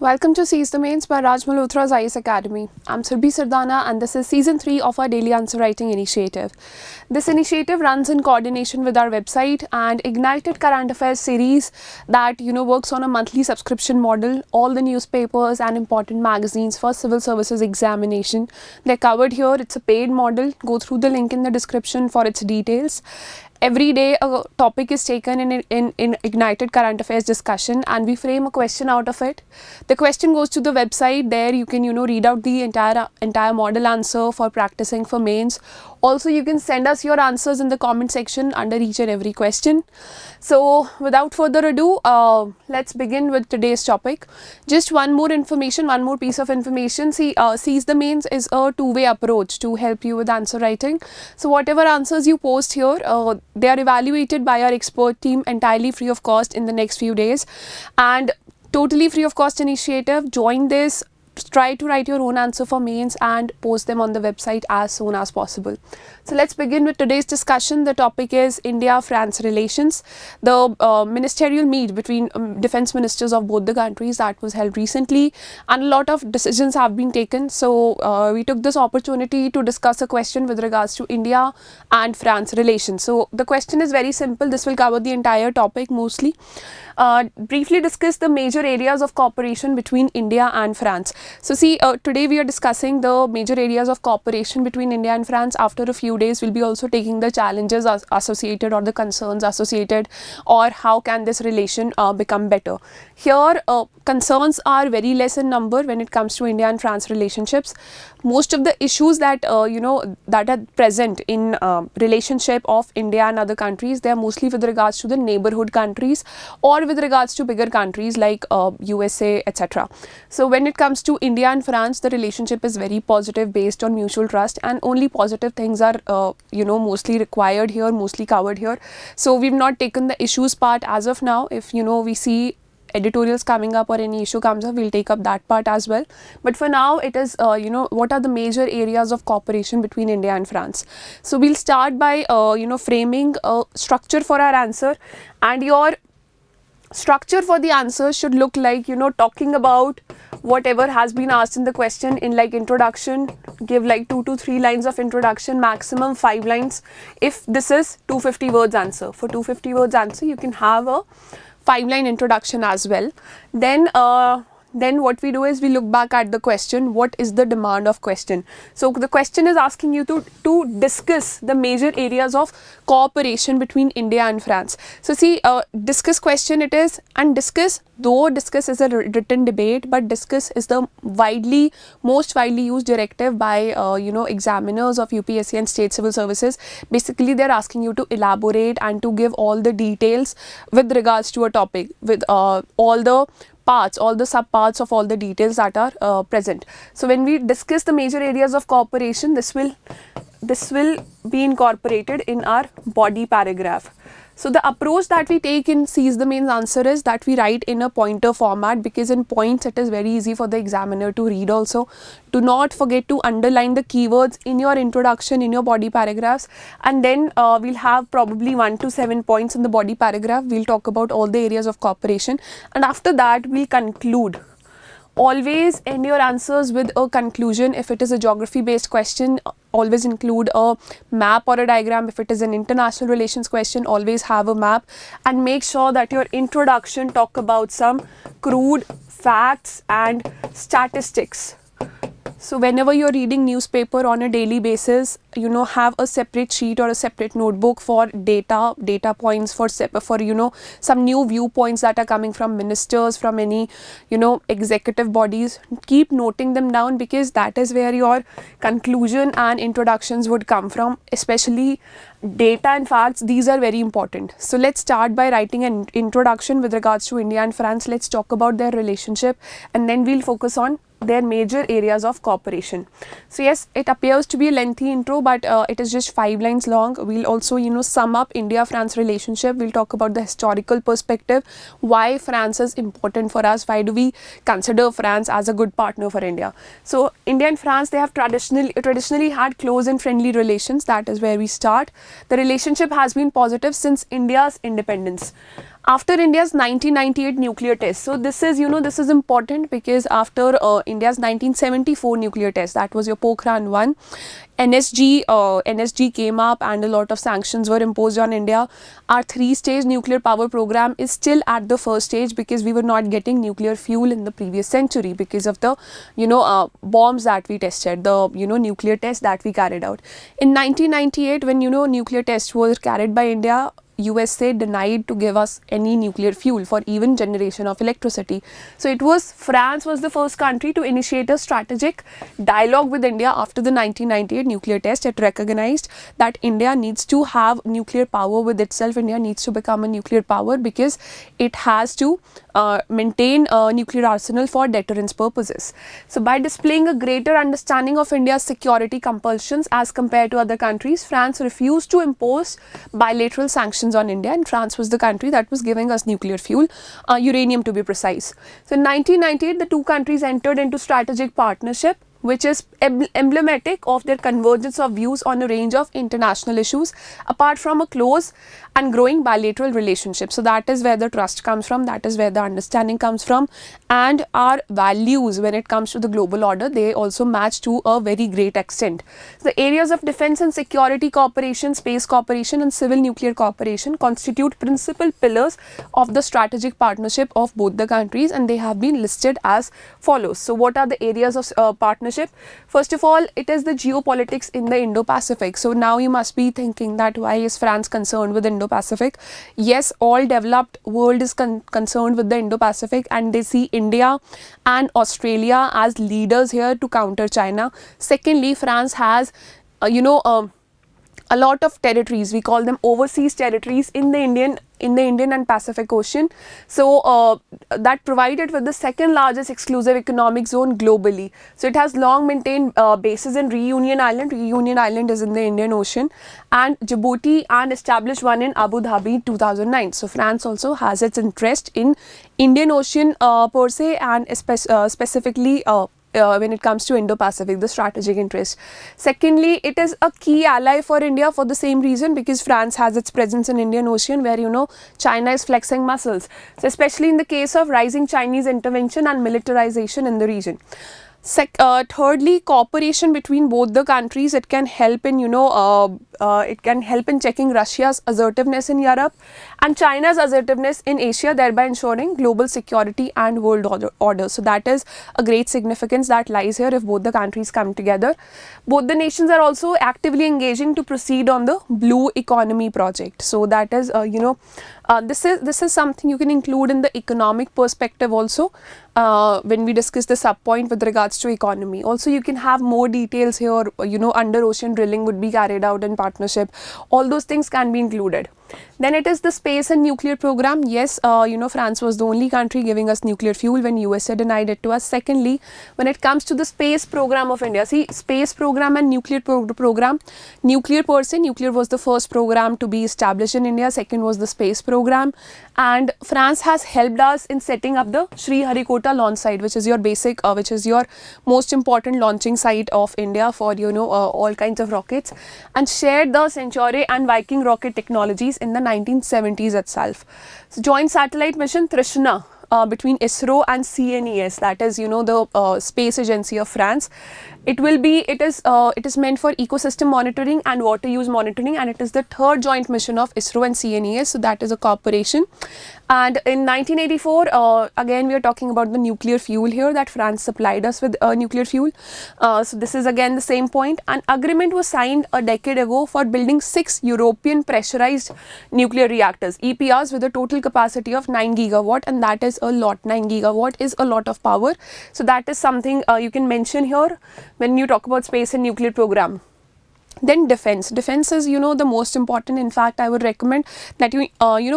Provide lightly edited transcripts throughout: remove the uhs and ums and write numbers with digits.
Welcome to Seize the Mains by Malhotra's IS Academy. I'm Surbhi Sardana and this is Season 3 of our Daily Answer Writing Initiative. This initiative runs in coordination with our website and Ignited Current Affairs series that works on a monthly subscription model. All the newspapers and important magazines for civil services examination, they're covered here. It's a paid model. Go through the link in the description for its details. Every day a topic is taken in Ignited Current Affairs discussion and we frame a question out of it. The question goes to the website. There you can read out the entire model answer for practicing for mains. Also you can send us your answers in the comment section under each and every question. So without further ado, let's begin with today's topic. Just one more piece of information. Seize the Mains is a two-way approach to help you with answer writing. So whatever answers you post here, they are evaluated by our expert team entirely free of cost in the next few days, and totally free of cost initiative. Join this. Try to write your own answer for mains and post them on the website as soon as possible. So let's begin with today's discussion. The topic is India-France relations. The ministerial meet between defense ministers of both the countries that was held recently, and a lot of decisions have been taken. So we took this opportunity to discuss a question with regards to India and France relations. So the question is very simple. This will cover the entire topic mostly. Briefly discuss the major areas of cooperation between India and France. So today we are discussing the major areas of cooperation between India and France. After a few days we'll be also taking the challenges associated or the concerns associated, or how can this relation become better. Here concerns are very less in number when it comes to India and France relationships. Most of the issues that that are present in relationship of India and other countries, they are mostly with regards to the neighborhood countries or with regards to bigger countries like USA, etc. So when it comes to India and France, the relationship is very positive, based on mutual trust, and only positive things are mostly required here, mostly covered here. So we've not taken the issues part as of now. If we see editorials coming up or any issue comes up, we'll take up that part as well. But for now, it is what are the major areas of cooperation between India and France. So we'll start by framing a structure for our answer, and your structure for the answer should look like talking about whatever has been asked in the question in like introduction. Give like 2 to 3 lines of introduction, maximum 5 lines. If this is 250 words answer, for 250 words answer you can have a 5-line introduction as well. Then what we do is we look back at the question. What is the demand of question? So the question is asking you to discuss the major areas of cooperation between India and France. So discuss question it is, and discuss is a written debate, but discuss is the most widely used directive by examiners of UPSC and state civil services. Basically they're asking you to elaborate and to give all the details with regards to a topic, with all the subparts of all the details that are present. So when we discuss the major areas of cooperation, this will be incorporated in our body paragraph. So the approach that we take in Seize the Mains answer is that we write in a pointer format, because in points it is very easy for the examiner to read also. Do not forget to underline the keywords in your introduction, in your body paragraphs, and then we'll have probably 1 to 7 points in the body paragraph. We'll talk about all the areas of cooperation, and after that we'll conclude. Always end your answers with a conclusion. If it is a geography based question, always include a map or a diagram. If it is an international relations question, always have a map, and make sure that your introduction talk about some crude facts and statistics. So whenever you're reading newspaper on a daily basis, have a separate sheet or a separate notebook for data points, for some new viewpoints that are coming from ministers, from any executive bodies. Keep noting them down, because that is where your conclusion and introductions would come from, especially data and facts. These are very important. So let's start by writing an introduction with regards to India and France. Let's talk about their relationship, and then we'll focus on their major areas of cooperation. So yes, it appears to be a lengthy intro, but it is just 5 lines long. We'll also sum up India-France relationship. We'll talk about the historical perspective, why France is important for us, why do we consider France as a good partner for India. So India and France, they have traditionally had close and friendly relations. That is where we start. The relationship has been positive since India's independence. After India's 1998 nuclear test. So this is, this is important because after India's 1974 nuclear test, that was your Pokhran 1, NSG came up and a lot of sanctions were imposed on India. Our 3-stage nuclear power program is still at the first stage because we were not getting nuclear fuel in the previous century because of the, bombs that we tested, the, nuclear test that we carried out. In 1998, when, nuclear tests were carried by India, USA denied to give us any nuclear fuel for even generation of electricity. So it was France was the first country to initiate a strategic dialogue with India after the 1998 nuclear test. It recognized that India needs to have nuclear power with itself. India needs to become a nuclear power because it has to maintain a nuclear arsenal for deterrence purposes. So by displaying a greater understanding of India's security compulsions as compared to other countries, France refused to impose bilateral sanctions on India, and France was the country that was giving us nuclear fuel, uranium to be precise. So in 1998, the two countries entered into strategic partnership, which is emblematic of their convergence of views on a range of international issues, apart from a close and growing bilateral relationship. So that is where the trust comes from, that is where the understanding comes from, and our values when it comes to the global order, they also match to a very great extent. So the areas of defense and security cooperation, space cooperation and civil nuclear cooperation constitute principal pillars of the strategic partnership of both the countries, and they have been listed as follows. So what are the areas of partnership? First of all, it is the geopolitics in the Indo-Pacific. So now you must be thinking that why is France concerned with Indo-Pacific? Yes, all developed world is concerned with the Indo-Pacific, and they see India and Australia as leaders here to counter China. Secondly, France has a lot of territories, we call them overseas territories in the Indian and Pacific Ocean. So that provided with the second largest exclusive economic zone globally. So it has long maintained bases in Reunion Island. Reunion Island is in the Indian Ocean, and Djibouti, and established one in Abu Dhabi in 2009. So France also has its interest in Indian Ocean per se, and specifically when it comes to Indo-Pacific, the strategic interest. Secondly, it is a key ally for India for the same reason, because France has its presence in Indian Ocean where, China is flexing muscles. So especially in the case of rising Chinese intervention and militarization in the region. Thirdly, cooperation between both the countries, it can help in checking Russia's assertiveness in Europe and China's assertiveness in Asia, thereby ensuring global security and world order. So that is a great significance that lies here if both the countries come together. Both the nations are also actively engaging to proceed on the blue economy project. So that is this is something you can include in the economic perspective also when we discuss the sub point with regards to economy. Also, you can have more details here, under ocean drilling would be carried out in partnership. All those things can be included. Then it is the space and nuclear program. Yes, France was the only country giving us nuclear fuel when USA denied it to us. Secondly, when it comes to the space program of India, see, space program and nuclear program, nuclear per se, nuclear was the first program to be established in India. Second was the space program, and France has helped us in setting up the Sriharikota launch site, which is your basic, which is your most important launching site of India for all kinds of rockets, and shared the Century and Viking rocket technologies in the 1970s itself. So joint satellite mission Trishna between ISRO and CNES, that is the space agency of France. It is meant for ecosystem monitoring and water use monitoring, and it is the third joint mission of ISRO and CNES. So that is a cooperation. And in 1984, again we are talking about the nuclear fuel here, that France supplied us with nuclear fuel. So this is again the same point. An agreement was signed a decade ago for building 6 European pressurized nuclear reactors, EPRs, with a total capacity of 9 gigawatt, and that is a lot. 9 gigawatt is a lot of power. So that is something you can mention here when you talk about space and nuclear program. Then defense. Defense is, the most important. In fact, I would recommend that you,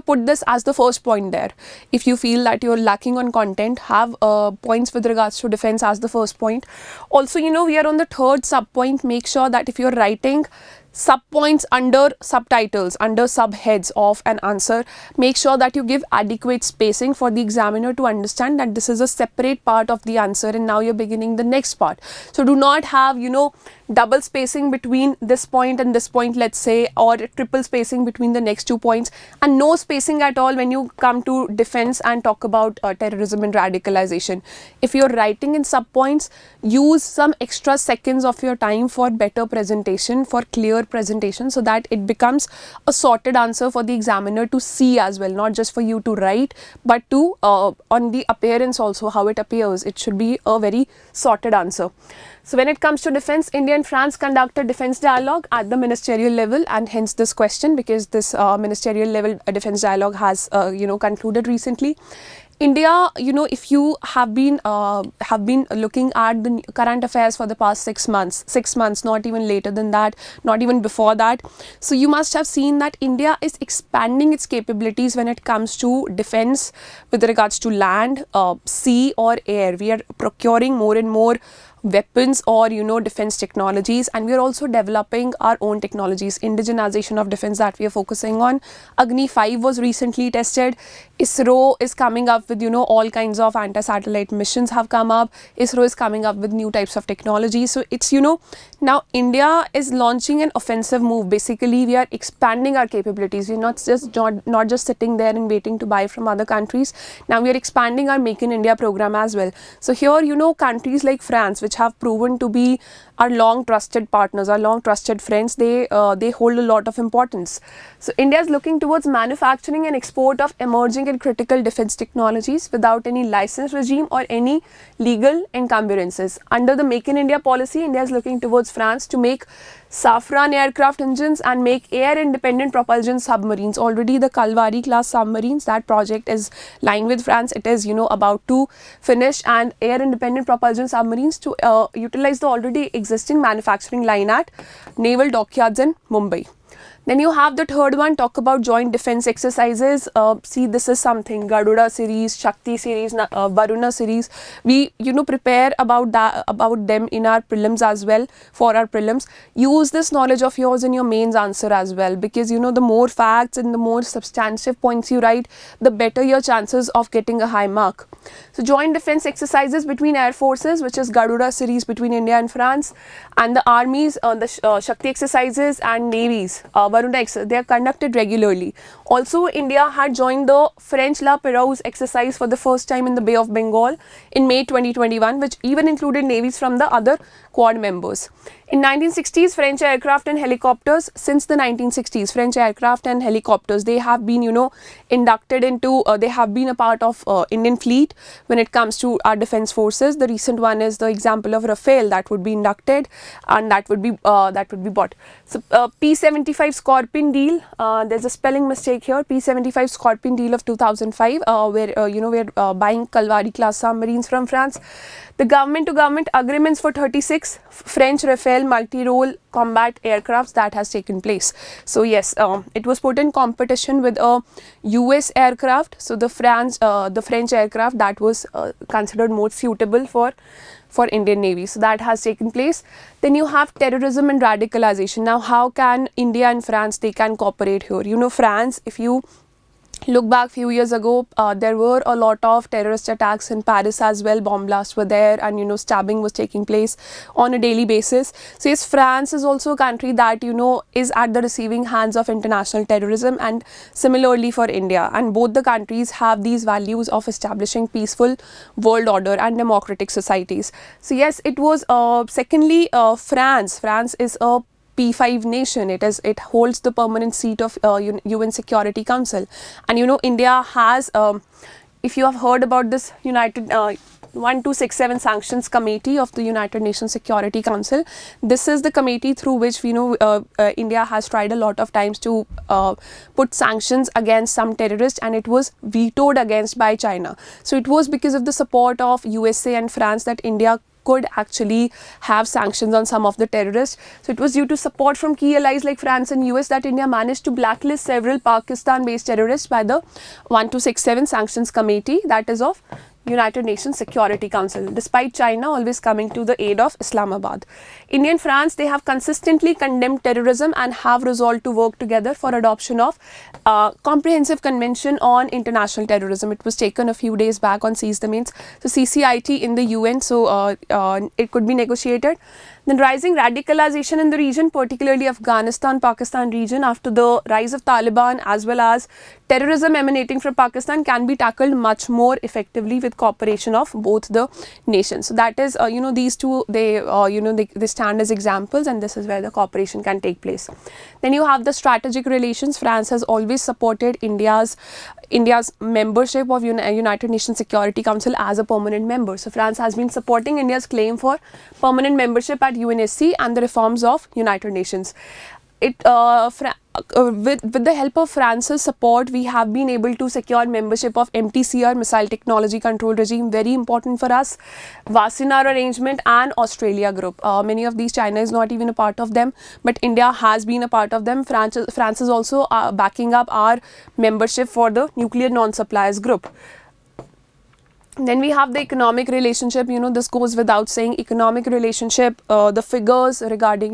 put this as the first point there. If you feel that you're lacking on content, have points with regards to defense as the first point. Also, we are on the third sub point. Make sure that if you're writing subpoints under subtitles, under subheads of an answer. Make sure that you give adequate spacing for the examiner to understand that this is a separate part of the answer and now you're beginning the next part. So do not have, double spacing between this point and this point, let's say, or triple spacing between the next 2 points, and no spacing at all when you come to defense and talk about terrorism and radicalization. If you're writing in subpoints, use some extra seconds of your time for better presentation, for clear presentation, so that it becomes a sorted answer for the examiner to see as well, not just for you to write, but to on the appearance also, how it appears. It should be a very sorted answer. So when it comes to defense, India and France conducted defense dialogue at the ministerial level, and hence this question, because this ministerial level defense dialogue has concluded recently. India, if you have been looking at the current affairs for the past 6 months, not even later than that, not even before that. So you must have seen that India is expanding its capabilities when it comes to defense with regards to land, sea or air. We are procuring more and more weapons or defense technologies, and we are also developing our own technologies. Indigenization of defense that we are focusing on. Agni 5 was recently tested. ISRO is coming up with all kinds of anti-satellite missions have come up. ISRO is coming up with new types of technology. So it's now India is launching an offensive move. Basically, we are expanding our capabilities. We're not just sitting there and waiting to buy from other countries. Now we are expanding our Make in India program as well. So here countries like France, which have proven to be our long trusted partners, our long trusted friends, they hold a lot of importance. So India is looking towards manufacturing and export of emerging and critical defense technologies without any license regime or any legal encumbrances. Under the Make in India policy, India is looking towards France to make Safran aircraft engines and make air independent propulsion submarines. Already the Kalvari class submarines, that project is lying with France. It is about to finish, and air independent propulsion submarines to utilize the already existing manufacturing line at naval dockyards in Mumbai. Then you have the third one, talk about joint defense exercises. See, this is something, Garuda series, Shakti series, Varuna series. We prepare about them in our prelims as well. For our prelims, use this knowledge of yours in your mains answer as well, because the more facts and the more substantive points you write, the better your chances of getting a high mark. So joint defense exercises between air forces, which is Garuda series between India and France, and the armies, the Shakti exercises, and navies, they are conducted regularly. Also, India had joined the French La Pérouse exercise for the first time in the Bay of Bengal in May 2021, which even included navies from the other Quad members. In 1960s, French aircraft and helicopters, since the 1960s, French aircraft and helicopters, they have been, inducted into, they have been a part of Indian fleet when it comes to our defense forces. The recent one is the example of Rafale that would be inducted and that would be bought. So P-75 Scorpion deal, there's a spelling mistake here. P-75 Scorpion deal of 2005, where we're buying Kalvari class submarines from France. The government-to-government agreements for 36 French Rafale multi-role combat aircrafts that has taken place. So yes, it was put in competition with a US aircraft. So the French aircraft that was considered more suitable for Indian Navy. So that has taken place. Then you have terrorism and radicalization. Now, how can India and France, they can cooperate here? France, if you look back few years ago, there were a lot of terrorist attacks in Paris as well. Bomb blasts were there, and stabbing was taking place on a daily basis. So yes, France is also a country that is at the receiving hands of international terrorism, and similarly for India. And both the countries have these values of establishing peaceful world order and democratic societies. So yes, it was secondly France. France is a P5 nation. It holds the permanent seat of UN Security Council, and India has, if you have heard about this United 1267 Sanctions Committee of the United Nations Security Council, this is the committee through which India has tried a lot of times to put sanctions against some terrorists, and it was vetoed against by China. So it was because of the support of USA and France that India could actually have sanctions on some of the terrorists. So it was due to support from key allies like France and US that India managed to blacklist several Pakistan-based terrorists by the 1267 Sanctions Committee, that is of United Nations Security Council, despite China always coming to the aid of Islamabad. India and France, they have consistently condemned terrorism and have resolved to work together for adoption of Comprehensive Convention on International Terrorism. It was taken a few days back on Seize the Mainz. So CCIT in the UN, so it could be negotiated. Then rising radicalization in the region, particularly Afghanistan, Pakistan region, after the rise of Taliban as well as terrorism emanating from Pakistan, can be tackled much more effectively with cooperation of both the nations. So that is, these two, they stand as examples, and this is where the cooperation can take place. Then you have the strategic relations. France has always supported India's membership of United Nations Security Council as a permanent member. So France has been supporting India's claim for permanent membership at UNSC and the reforms of United Nations. With the help of France's support, we have been able to secure membership of MTCR, Missile Technology Control Regime, very important for us, Wassenaar Arrangement and Australia Group. Many of these, China is not even a part of them, but India has been a part of them. France is also backing up our membership for the Nuclear Non-Suppliers Group. Then we have the economic relationship. This goes without saying, economic relationship, the figures regarding,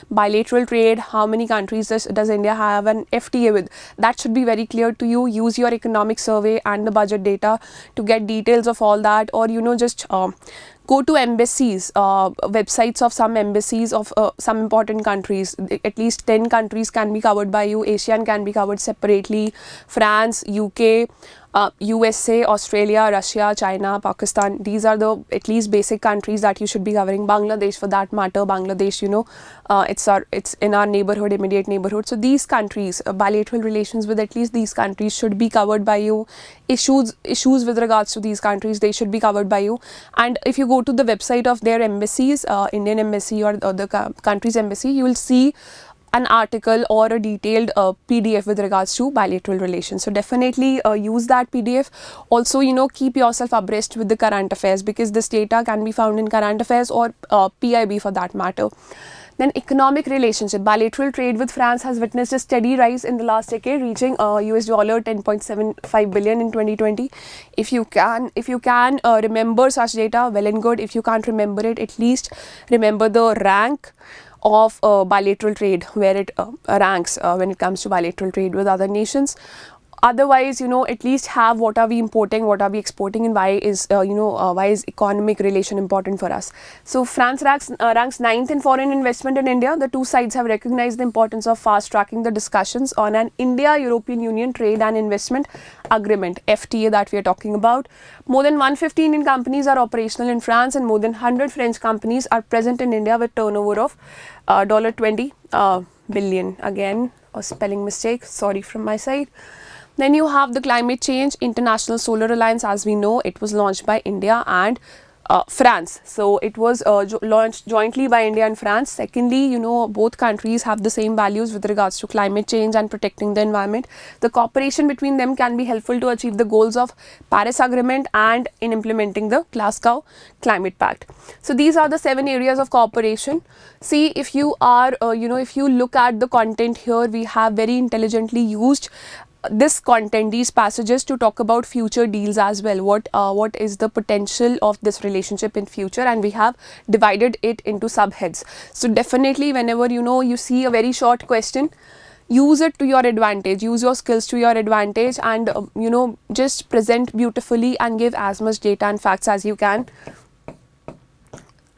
bilateral trade, how many countries does India have an FTA with, that should be very clear to you. Use your economic survey and the budget data to get details of all that, or, just go to embassies, websites of some embassies of some important countries. At least 10 countries can be covered by you. ASEAN can be covered separately. France, UK, USA, Australia, Russia, China, Pakistan. These are the at least basic countries that you should be covering. Bangladesh, for that matter. Bangladesh, it's in our neighborhood, immediate neighborhood. So these countries, bilateral relations with at least these countries should be covered by you. Issues with regards to these countries, they should be covered by you. And if you go to the website of their embassies, Indian embassy or the country's embassy, you will see an article or a detailed PDF with regards to bilateral relations. So definitely use that PDF. Also, keep yourself abreast with the current affairs, because this data can be found in current affairs or PIB for that matter. Then economic relationship. Bilateral trade with France has witnessed a steady rise in the last decade, reaching US dollar 10.75 billion in 2020. If you can remember such data, well and good. If you can't remember it, at least remember the rank of bilateral trade, where it ranks when it comes to bilateral trade with other nations. Otherwise, at least have what are we importing, what are we exporting, and why is economic relation important for us. So France ranks 9th in foreign investment in India. The two sides have recognized the importance of fast tracking the discussions on an India-European Union Trade and Investment Agreement, FTA, that we are talking about. More than 150 Indian companies are operational in France, and more than 100 French companies are present in India with turnover of $20 billion. Again, a spelling mistake, sorry from my side. Then you have the climate change. International Solar Alliance, as we know, it was launched by India and France. So it was launched jointly by India and France. Secondly, both countries have the same values with regards to climate change and protecting the environment. The cooperation between them can be helpful to achieve the goals of Paris Agreement and in implementing the Glasgow Climate Pact. So these are the 7 areas of cooperation. See, if you are, if you look at the content here, we have very intelligently used this content, these passages, to talk about future deals as well. What is the potential of this relationship in future, and we have divided it into subheads. So definitely, whenever you see a very short question, use it to your advantage, use your skills to your advantage, and just present beautifully and give as much data and facts as you can.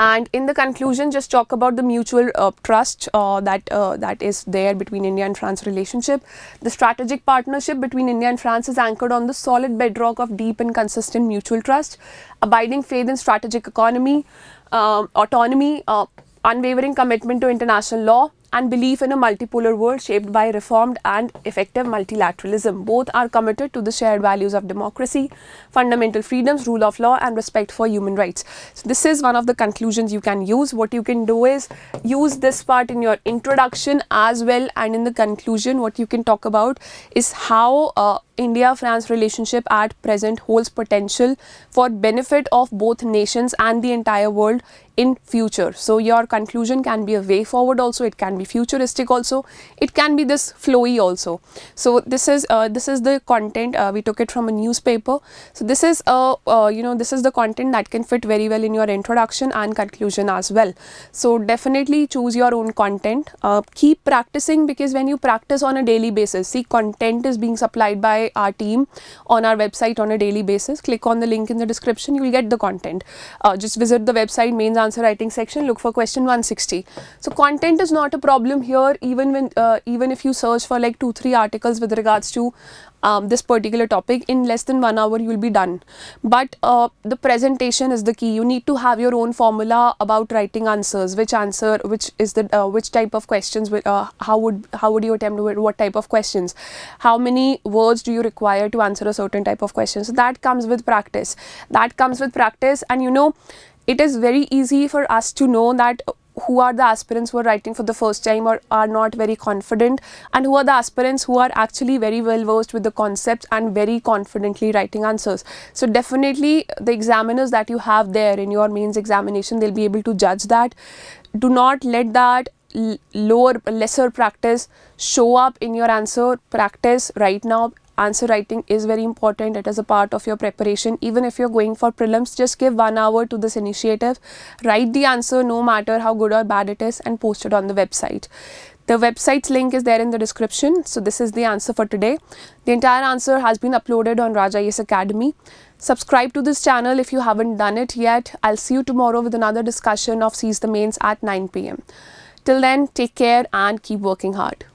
And in the conclusion, just talk about the mutual trust that is there between India and France relationship. The strategic partnership between India and France is anchored on the solid bedrock of deep and consistent mutual trust, abiding faith in strategic autonomy, unwavering commitment to international law, and belief in a multipolar world shaped by reformed and effective multilateralism. Both are committed to the shared values of democracy, fundamental freedoms, rule of law, and respect for human rights. So this is one of the conclusions you can use. What you can do is use this part in your introduction as well, and in the conclusion, what you can talk about is how India-France relationship at present holds potential for benefit of both nations and the entire world in future. So your conclusion can be a way forward also, it can be futuristic also, it can be this flowy also. So this is the content, we took it from a newspaper. So this is this is the content that can fit very well in your introduction and conclusion as well. So definitely choose your own content, keep practicing, because when you practice on a daily basis, see, content is being supplied by our team on our website on a daily basis. Click on the link in the description, you will get the content. Just visit the website mains answer writing section, look for question 160. So content is not a problem here, even if you search for like 2-3 articles with regards to this particular topic, in less than 1 hour you will be done. But the presentation is the key. You need to have your own formula about writing answers, which type of questions, how would you attempt with what type of questions, how many words do you require to answer a certain type of question. So that comes with practice, and you know, it is very easy for us to know that who are the aspirants who are writing for the first time or are not very confident, and who are the aspirants who are actually very well versed with the concepts and very confidently writing answers. So definitely the examiners that you have there in your mains examination, they'll be able to judge that. Do not let that lesser practice show up in your answer. Practice right now. Answer writing is very important. It is a part of your preparation. Even if you're going for prelims, just give 1 hour to this initiative. Write the answer no matter how good or bad it is and post it on the website. The website's link is there in the description. So this is the answer for today. The entire answer has been uploaded on Raj IAS Academy. Subscribe to this channel if you haven't done it yet. I'll see you tomorrow with another discussion of Seize the Mains at 9 p.m. Till then, take care and keep working hard.